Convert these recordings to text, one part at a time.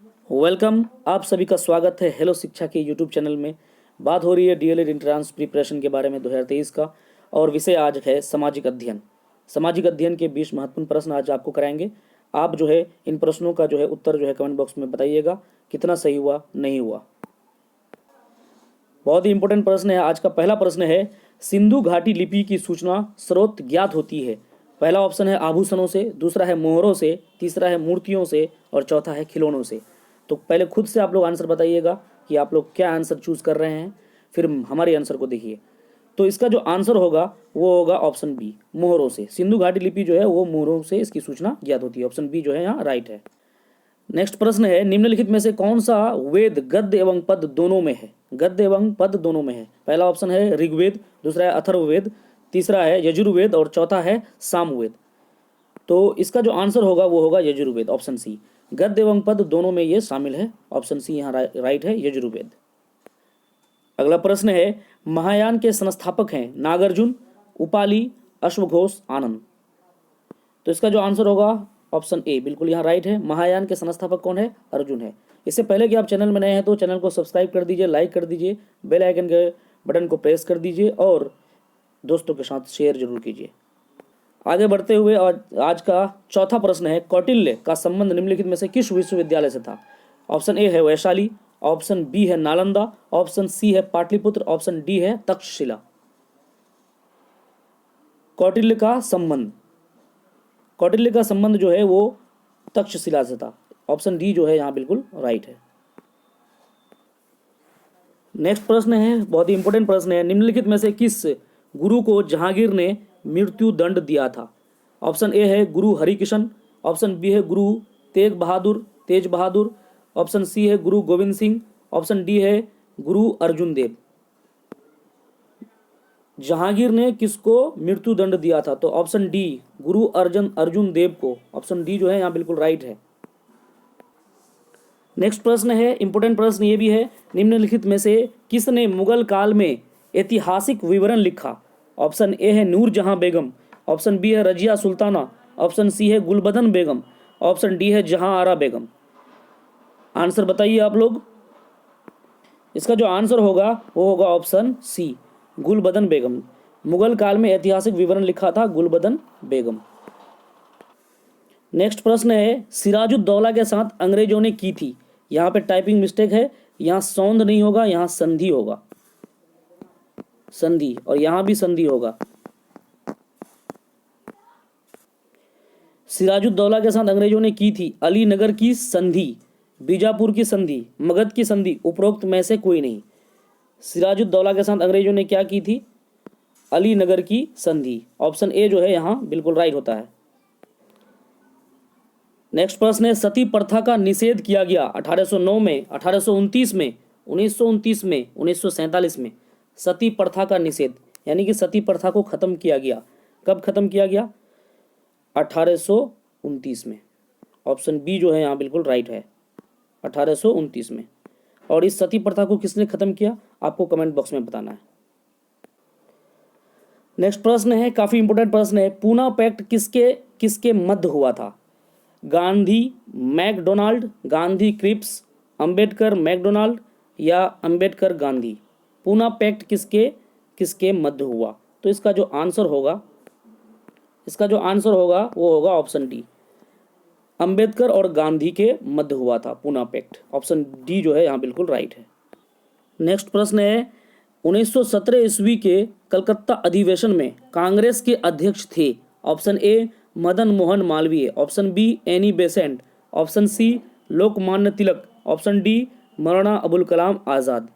Welcome, आप सभी का स्वागत है हेलो शिक्षा के यूट्यूब चैनल में। बात हो रही है डीएलएड एंट्रांस प्रिपरेशन के बारे में 2023 का, और विषय आज है सामाजिक अध्ययन। सामाजिक अध्ययन के 20 महत्वपूर्ण प्रश्न आज आपको कराएंगे। आप जो है इन प्रश्नों का जो है उत्तर जो है कमेंट बॉक्स में बताइएगा, कितना सही हुआ नहीं हुआ। बहुत ही इंपॉर्टेंट प्रश्न है। आज का पहला प्रश्न है, सिंधु घाटी लिपि की सूचना स्रोत ज्ञात होती है। पहला ऑप्शन है आभूषणों से, दूसरा है मोहरों से, तीसरा है मूर्तियों से और चौथा है खिलौनों से। तो पहले खुद से आप लोग आंसर बताइएगा कि आप लोग क्या आंसर चूज कर रहे हैं, फिर हमारे आंसर को देखिए। तो इसका जो आंसर होगा वो होगा ऑप्शन बी, मोहरों से। सिंधु घाटी लिपि जो है वो मोहरों से इसकी सूचना ज्ञात होती है। ऑप्शन बी जो है यहाँ राइट है। नेक्स्ट प्रश्न है, निम्नलिखित में से कौन सा वेद गद्य एवं पद दोनों में है? गद्य एवं पद दोनों में है। पहला ऑप्शन है ऋग्वेद, दूसरा है अथर्ववेद, तीसरा है यजुर्वेद और चौथा है सामवेद। तो इसका जो आंसर होगा वो होगा यजुर्वेद, ऑप्शन सी। गद्य एवं पद दोनों में ये शामिल है, ऑप्शन सी यहाँ राइट है, यजुर्वेद। अगला प्रश्न है, महायान के संस्थापक हैं नागार्जुन, उपाली, अश्वघोष, आनंद। तो इसका जो आंसर होगा ऑप्शन ए बिल्कुल यहाँ राइट है। महायान के संस्थापक कौन है? अर्जुन है। इससे पहले कि आप चैनल में नए हैं तो चैनल को सब्सक्राइब कर दीजिए, लाइक कर दीजिए, बेल आइकन के बटन को प्रेस कर दीजिए और दोस्तों के साथ शेयर जरूर कीजिए। आगे बढ़ते हुए और आज का चौथा प्रश्न है, कौटिल्य का संबंध निम्नलिखित में से किस विश्वविद्यालय से था? ऑप्शन ए है वैशाली, ऑप्शन बी है नालंदा, ऑप्शन सी है पाटलिपुत्र, ऑप्शन डी है तक्षशिला। कौटिल्य का संबंध, कौटिल्य का संबंध जो है वो तक्षशिला से था। ऑप्शन डी जो है यहाँ बिल्कुल राइट है। नेक्स्ट प्रश्न है, बहुत ही इंपॉर्टेंट प्रश्न है, निम्नलिखित में से किस गुरु को जहांगीर ने मृत्यु दंड दिया था? ऑप्शन ए है गुरु हरिकिशन, ऑप्शन बी है गुरु तेज बहादुर, ऑप्शन सी है गुरु गोविंद सिंह, ऑप्शन डी है गुरु अर्जुन देव। जहांगीर ने किसको मृत्यु दंड दिया था? तो ऑप्शन डी गुरु अर्जुन देव को। ऑप्शन डी जो है यहाँ बिल्कुल राइट है। नेक्स्ट प्रश्न है, इंपोर्टेंट प्रश्न ये भी है, निम्नलिखित में से किसने मुगल काल में ऐतिहासिक विवरण लिखा? ऑप्शन ए है नूरजहां बेगम, ऑप्शन बी है रजिया सुल्ताना, ऑप्शन सी है गुलबदन बेगम, ऑप्शन डी है जहां आरा बेगम। आंसर बताइए आप लोग। इसका जो आंसर होगा वो होगा ऑप्शन सी, गुलबदन बेगम। मुगल काल में ऐतिहासिक विवरण लिखा था गुलबदन बेगम। नेक्स्ट प्रश्न है, सिराजुद्दौला के साथ अंग्रेजों ने की थी। यहाँ पे टाइपिंग मिस्टेक है, यहाँ सौंध नहीं होगा, यहाँ संधि होगा, संधि, और यहाँ भी संधि होगा। सिराजुद्दौला के साथ अंग्रेजों ने की थी अलीनगर की संधि, बीजापुर की संधि, मगध की संधि, उपरोक्त में से कोई नहीं। सिराजुद्दौला के साथ अंग्रेजों ने क्या की थी? अलीनगर की संधि। ऑप्शन ए जो है यहाँ बिल्कुल राइट होता है। नेक्स्ट प्रश्न है, सती प्रथा का निषेध किया गया 1809 में, 1829 में, 1929 में, 1947 में। सती प्रथा का निषेध यानी कि सती प्रथा को खत्म किया गया, कब खत्म किया गया? 1829 में। ऑप्शन बी जो है यहाँ बिल्कुल राइट है, 1829 में। और इस सती प्रथा को किसने खत्म किया आपको कमेंट बॉक्स में बताना है। नेक्स्ट प्रश्न है, काफी इंपोर्टेंट प्रश्न है, पूना पैक्ट किसके किसके मध्य हुआ था? Gandhi MacDonald, Gandhi Cripps, Ambedkar MacDonald या अंबेडकर गांधी। पूना पैक्ट किसके किसके मध्य हुआ? तो इसका जो आंसर होगा वो होगा ऑप्शन डी, अंबेडकर और गांधी के मध्य हुआ था पूना पैक्ट। ऑप्शन डी जो है यहाँ बिल्कुल राइट है। नेक्स्ट प्रश्न है, 1917 ईस्वी के कलकत्ता अधिवेशन में कांग्रेस के अध्यक्ष थे। Option A Madan Mohan Malviya, option B Annie Besant, option C Lokmanya Tilak, option D Maulana Abul Kalam Azad.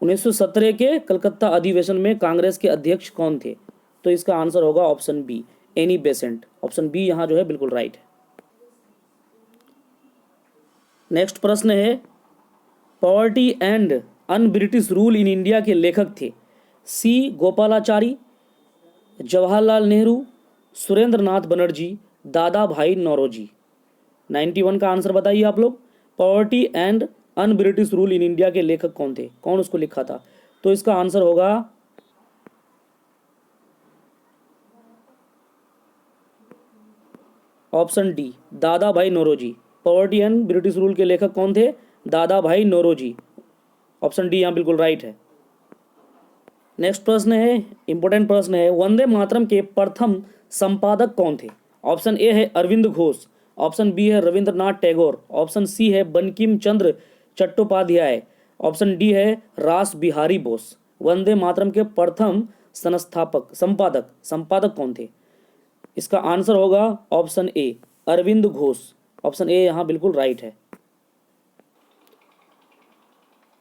1917 के कलकत्ता अधिवेशन में कांग्रेस के अध्यक्ष कौन थे? तो इसका आंसर होगा option B, Annie Besant. Option B यहाँ जो है बिल्कुल राइट है। नेक्स्ट प्रश्न है, poverty and un British rule in India के लेखक थे। सी गोपालाचारी, जवाहरलाल नेहरू, सुरेंद्र नाथ बनर्जी, दादा भाई नौरोजी। 91 का आंसर बताइए आप लोग। Poverty and un British rule in India के लेखक कौन थे, कौन उसको लिखा था? तो इसका आंसर होगा option D, Dadabhai Naoroji. Poverty and British rule के लेखक कौन थे? दादा भाई नौरोजी। ऑप्शन डी यहाँ बिल्कुल राइट है। नेक्स्ट प्रश्न है, इंपॉर्टेंट प्रश्न है, वंदे मातरम के प्रथम संपादक कौन थे? ऑप्शन ए है अरविंद घोष, ऑप्शन बी है रविंद्रनाथ टैगोर, ऑप्शन सी है बंकिम चंद्र चट्टोपाध्याय, ऑप्शन डी है रास बिहारी बोस। वंदे मातरम के प्रथम संपादक कौन थे? इसका आंसर होगा option A Arvind Ghosh. Option A यहाँ बिल्कुल राइट है।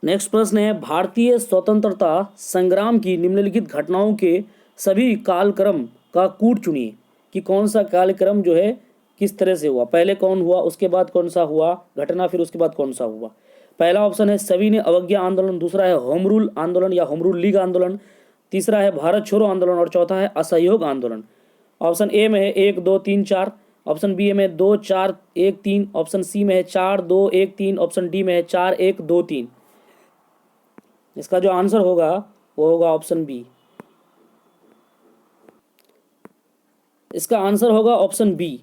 नेक्स्ट प्रश्न है, भारतीय स्वतंत्रता संग्राम की निम्नलिखित घटनाओं के सभी कालक्रम का कूट चुनिए कि कौन सा कालक्रम जो है किस तरह से हुआ, पहले कौन हुआ, उसके बाद कौन सा हुआ घटना, फिर उसके बाद कौन सा हुआ। पहला ऑप्शन है सविनय अवज्ञा आंदोलन, दूसरा है होम रूल आंदोलन या होम रूल लीग आंदोलन, तीसरा है भारत छोड़ो आंदोलन और चौथा है असहयोग आंदोलन। ऑप्शन ए में है 1 2 3 4, ऑप्शन बी में 2 4 1 3, ऑप्शन सी में है 4 2 1 3, ऑप्शन डी में है 4 1 2 3। इसका जो आंसर होगा वो होगा ऑप्शन बी। इसका आंसर होगा ऑप्शन बी,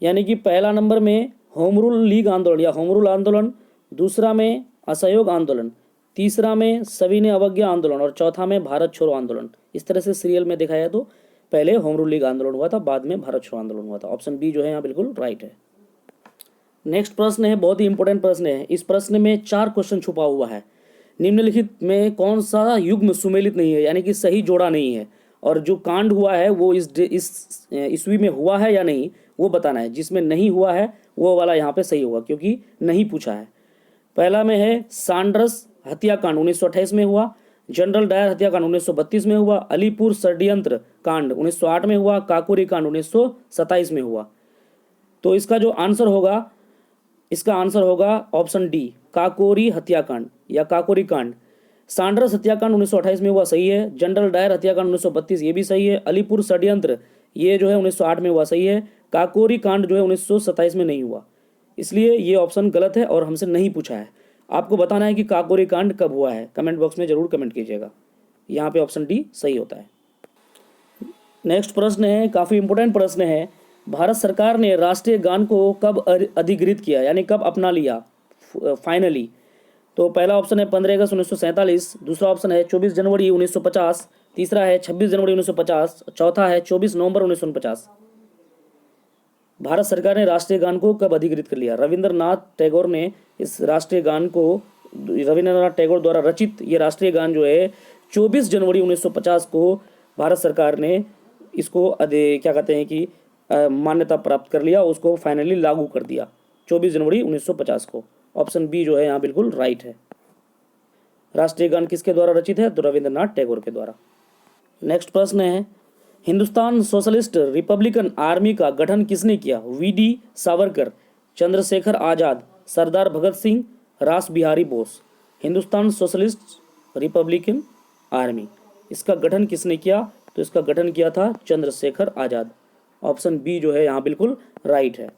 यानी कि पहला नंबर में होम रूल लीग आंदोलन या होम रूल आंदोलन, दूसरा में असहयोग आंदोलन, तीसरा में सविनय अवज्ञा आंदोलन और चौथा में भारत छोड़ो आंदोलन। इस तरह से सीरियल में दिखाया तो पहले होम रूल लीग आंदोलन हुआ था, बाद में भारत छोड़ो आंदोलन हुआ था। ऑप्शन बी जो है यहाँ बिल्कुल राइट है। नेक्स्ट प्रश्न है, बहुत ही इंपॉर्टेंट प्रश्न है। इस प्रश्न में 4 क्वेश्चन छुपा हुआ है। निम्नलिखित में कौन सा युग्म सुमेलित नहीं है, यानी कि सही जोड़ा नहीं है, और जो कांड हुआ है वो इस ईस्वी में हुआ है या नहीं वो बताना है। जिसमें नहीं हुआ है वो वाला यहाँ पे सही होगा क्योंकि नहीं पूछा है। पहला में है सांड्रस हत्याकांड 1928 में हुआ, जनरल डायर हत्याकांड 1932 में हुआ, अलीपुर षड्यंत्र कांड 1908 में हुआ, काकोरी कांड 1927 में हुआ। तो इसका जो आंसर होगा, इसका आंसर होगा ऑप्शन डी काकोरी हत्याकांड या काकोरी कांड। सांड्रस हत्याकांड 1928 में हुआ, सही है। जनरल डायर हत्याकांड 1932 ये भी सही है। अलीपुर षड्यंत्र ये जो है 1908 में हुआ, सही है। काकोरी कांड जो है 1927 में नहीं हुआ, इसलिए ये ऑप्शन गलत है और हमसे नहीं पूछा है। आपको बताना है कि काकोरी कांड कब हुआ है, कमेंट बॉक्स में जरूर कमेंट कीजिएगा। यहाँ पे ऑप्शन डी सही होता है। नेक्स्ट प्रश्न है, काफ़ी इंपॉर्टेंट प्रश्न है। भारत सरकार ने राष्ट्रीय गान को कब अधिकृत किया, यानी कब अपना लिया फाइनली? तो पहला ऑप्शन है 15 अगस्त 1947, दूसरा ऑप्शन है 24 जनवरी 1950, तीसरा है 26 जनवरी 1950, चौथा है 24 नवंबर 1949। भारत सरकार ने राष्ट्रीय गान को कब अधिकृत कर लिया? रविंद्रनाथ टैगोर ने इस राष्ट्रीय गान को, रविंद्रनाथ टैगोर द्वारा रचित ये राष्ट्रीय गान जो है 24 जनवरी 1950 को भारत सरकार ने इसको क्या कहते हैं कि मान्यता प्राप्त कर लिया, उसको फाइनली लागू कर दिया 24 जनवरी 1950 को। ऑप्शन बी जो है यहाँ बिल्कुल राइट है। राष्ट्रीय गान किसके द्वारा रचित है? तो रविंद्रनाथ टैगोर के द्वारा। नेक्स्ट प्रश्न है, हिंदुस्तान सोशलिस्ट रिपब्लिकन आर्मी का गठन किसने किया? वीडी सावरकर, चंद्रशेखर आजाद, सरदार भगत सिंह, रास Bihari Bose. Hindustan socialist Republican army, इसका गठन किसने किया? तो इसका गठन किया था चंद्रशेखर आजाद। ऑप्शन बी जो है यहाँ बिल्कुल राइट है।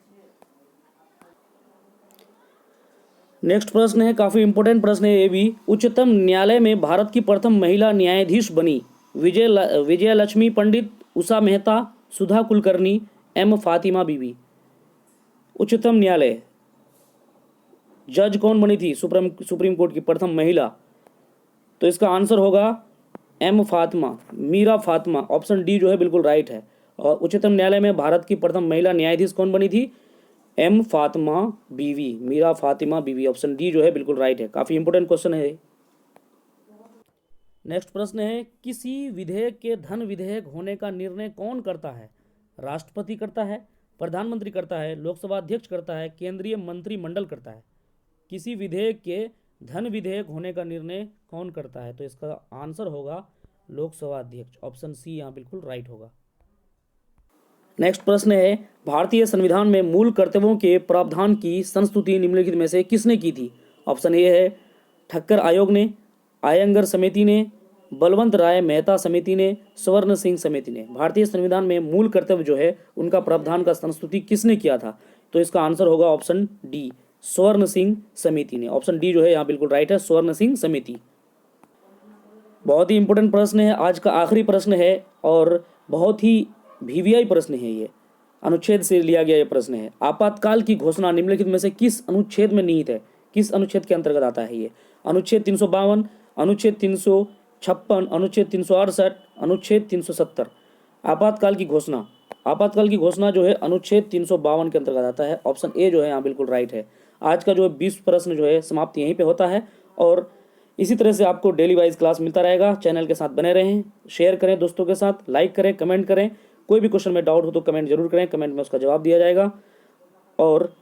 नेक्स्ट प्रश्न है, काफी इंपॉर्टेंट प्रश्न है ये भी। उच्चतम न्यायालय में भारत की प्रथम महिला न्यायाधीश बनी? विजय लक्ष्मी पंडित, उषा मेहता, सुधा कुलकर्णी, एम फातिमा बीबी। उच्चतम न्यायालय जज कौन बनी थी सुप्रीम कोर्ट की प्रथम महिला? तो इसका आंसर होगा M Fatima, Meera Fatima. Option D जो है बिल्कुल राइट है। और उच्चतम न्यायालय में भारत की प्रथम महिला न्यायाधीश कौन बनी थी? एम फातिमा बीवी, मीरा फातिमा बीवी। ऑप्शन डी जो है बिल्कुल राइट है। काफी इंपोर्टेंट क्वेश्चन है। नेक्स्ट प्रश्न है, किसी विधेयक के धन विधेयक होने का निर्णय कौन करता है? राष्ट्रपति करता है, प्रधानमंत्री करता है, लोकसभा अध्यक्ष करता है, केंद्रीय मंत्रिमंडल करता है। किसी विधेयक के धन विधेयक होने का निर्णय कौन करता है? तो इसका आंसर होगा लोकसभा अध्यक्ष। ऑप्शन सी यहाँ बिल्कुल राइट होगा। नेक्स्ट प्रश्न है, भारतीय संविधान में मूल कर्तव्यों के प्रावधान की संस्तुति निम्नलिखित में से किसने की थी? ऑप्शन ए है ठक्कर आयोग ने, आयंगर समिति ने, बलवंत राय मेहता समिति ने, स्वर्ण सिंह समिति ने। भारतीय संविधान में मूल कर्तव्य जो है उनका प्रावधान का संस्तुति किसने किया था? तो इसका आंसर होगा ऑप्शन डी स्वर्ण सिंह समिति ने। ऑप्शन डी जो है यहाँ बिल्कुल राइट है, स्वर्ण सिंह समिति। बहुत ही इंपॉर्टेंट प्रश्न है, आज का आखिरी प्रश्न है और बहुत ही वीवीआई प्रश्न है ये। अनुच्छेद से लिया गया ये प्रश्न है। आपातकाल की घोषणा निम्नलिखित में से किस अनुच्छेद में निहित है? किस अनुच्छेद के अंतर्गत आता है ये? अनुच्छेद 352, अनुच्छेद 356, अनुच्छेद 368, अनुच्छेद 370। आपातकाल की घोषणा, आपातकाल की घोषणा जो है अनुच्छेद 352 के अंतर्गत आता है। ऑप्शन ए जो है यहाँ बिल्कुल राइट है। आज का जो 20 प्रश्न जो है समाप्त यहीं पे होता है और इसी तरह से आपको डेली वाइज क्लास मिलता रहेगा। चैनल के साथ बने रहें, शेयर करें दोस्तों के साथ, लाइक करें, कमेंट करें। कोई भी क्वेश्चन में डाउट हो तो कमेंट जरूर करें, कमेंट में उसका जवाब दिया जाएगा। और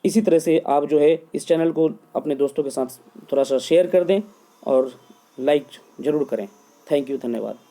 इसी तरह से आप जो है इस चैनल को अपने दोस्तों के साथ थोड़ा सा शेयर कर दें और लाइक जरूर करें। थैंक यू, धन्यवाद।